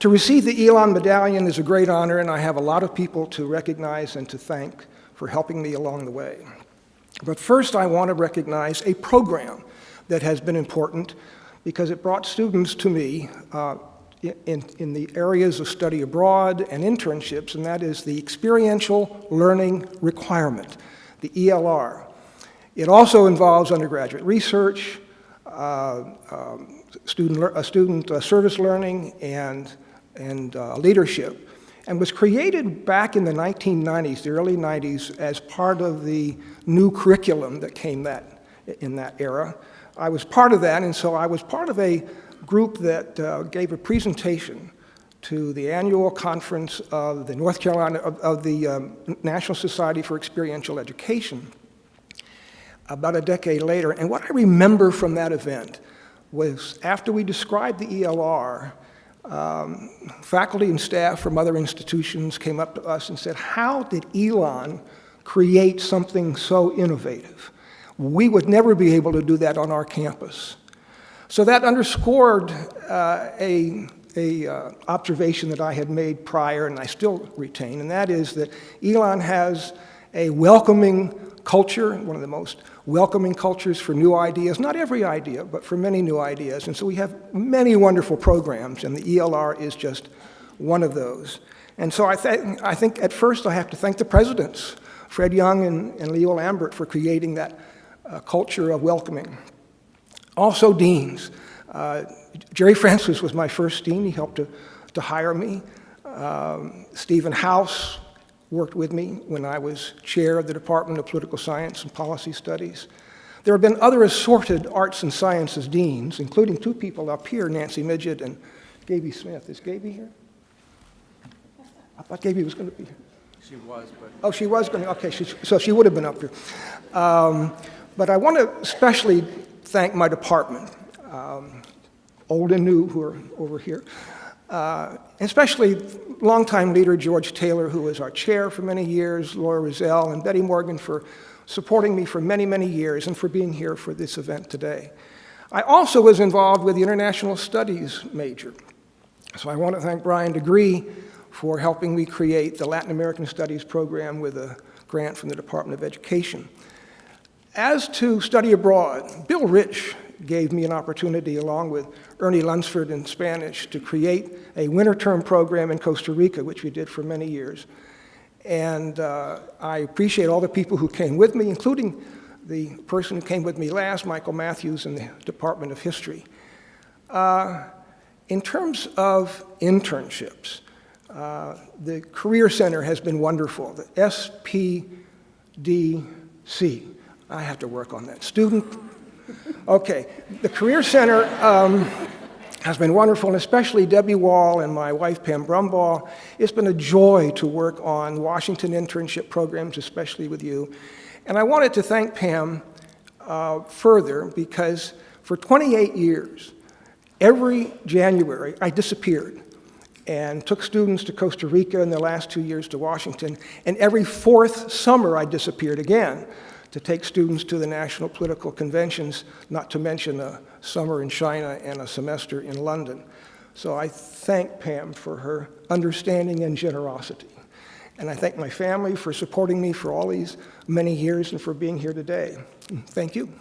To receive the Elon Medallion is a great honor, and I have a lot of people to recognize and to thank for helping me along the way. But first, I want to recognize a program that has been important because it brought students to me in the areas of study abroad and internships, and that is the Experiential Learning Requirement, the ELR. It also involves undergraduate research, student service learning, and leadership, and was created back in the 1990s, the early 90s, as part of the new curriculum that came in that era. I was part of that, and so I was part of a group that gave a presentation to the annual conference of the North Carolina, of the National Society for Experiential Education about a decade later. And what I remember from that event was after we described the ELR, faculty and staff from other institutions came up to us and said, how did Elon create something so innovative? We would never be able to do that on our campus. So that underscored a observation that I had made prior and I still retain, and that is that Elon has a welcoming culture, one of the most welcoming cultures for new ideas, not every idea, but for many new ideas. And so we have many wonderful programs, and the ELR is just one of those. And so I think at first I have to thank the presidents, Fred Young and Leo Lambert, for creating that culture of welcoming. Also deans. Jerry Francis was my first dean. He helped to hire me. Stephen House worked with me when I was chair of the Department of Political Science and Policy Studies. There have been other assorted arts and sciences deans, including two people up here, Nancy Midget and Gaby Smith. Is Gaby here? I thought Gaby was going to be here. She was, but... Oh, she was going to, okay, so she would have been up here. But I want to especially thank my department, old and new, who are over here. Especially longtime leader George Taylor, who was our chair for many years, Laura Rizal, and Betty Morgan for supporting me for many, many years and for being here for this event today. I also was involved with the International Studies major. So I want to thank Brian Degree for helping me create the Latin American Studies program with a grant from the Department of Education. As to study abroad, Bill Rich gave me an opportunity, along with Ernie Lunsford in Spanish, to create a winter term program in Costa Rica, which we did for many years. And I appreciate all the people who came with me, including the person who came with me last, Michael Matthews, in the Department of History. In terms of internships, the Career Center has been wonderful. The SPDC, I have to work on that. Okay, the Career Center has been wonderful, and especially Debbie Wall and my wife, Pam Brumbaugh. It's been a joy to work on Washington internship programs, especially with you. And I wanted to thank Pam further because for 28 years, every January, I disappeared and took students to Costa Rica, in the last 2 years to Washington, and every fourth summer I disappeared again to take students to the national political conventions, not to mention a summer in China and a semester in London. So I thank Pam for her understanding and generosity. And I thank my family for supporting me for all these many years and for being here today. Thank you.